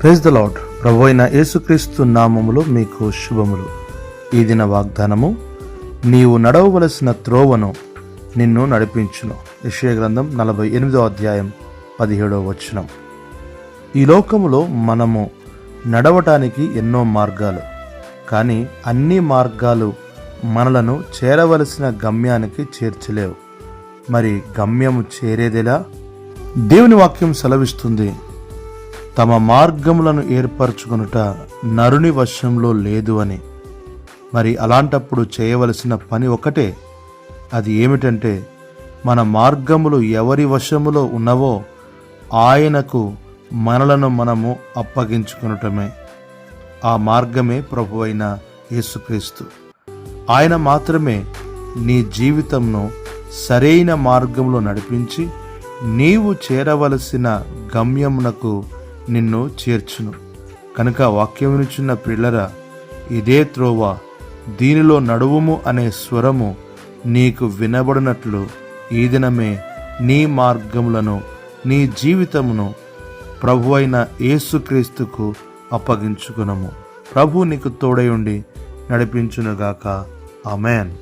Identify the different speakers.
Speaker 1: Praise the lord. ప్రభు అయిన యేసుక్రీస్తు నామములో మీకు శుభములు. ఈ దిన వాగ్దానము, నీవు నడవవలసిన త్రోవను నిన్ను నడిపించును. యెషయా గ్రంథం 48వ అధ్యాయం 17వ వచనం. ఈ లోకములో మనము నడవటానికి ఎన్నో మార్గాలు, కానీ అన్ని మార్గాలు మనలను చేరవలసిన గమ్యానికి చేర్చలేవు. మరి గమ్యము చేరేదెలా? దేవుని వాక్యం సెలవిస్తుంది, తమ మార్గములను ఏర్పరచుకొనుట నరుని వశంలో లేదు అని. మరి అలాంటప్పుడు చేయవలసిన పని ఒకటే. అది ఏమిటంటే, మన మార్గములు ఎవరి వశములో ఉన్నవో ఆయనకు మనలను మనము అప్పగించుకొనుటమే. ఆ మార్గమే ప్రభువైన యేసుక్రీస్తు. ఆయన మాత్రమే నీ జీవితంను సరైన మార్గంలో నడిపించి నీవు చేరవలసిన గమ్యమునకు నిన్ను చేర్చును. కనుక వాక్యం వినుచున్న పిల్లరా, ఇదే త్రోవ, దీనిలో నడువుము అనే స్వరము నీకు వినబడినట్లు ఈ దినమే నీ మార్గములను, నీ జీవితమును ప్రభువైన యేసుక్రీస్తుకు అప్పగించుకునము. ప్రభు నీకు తోడై ఉండి నడిపించునుగాక. ఆమేన్.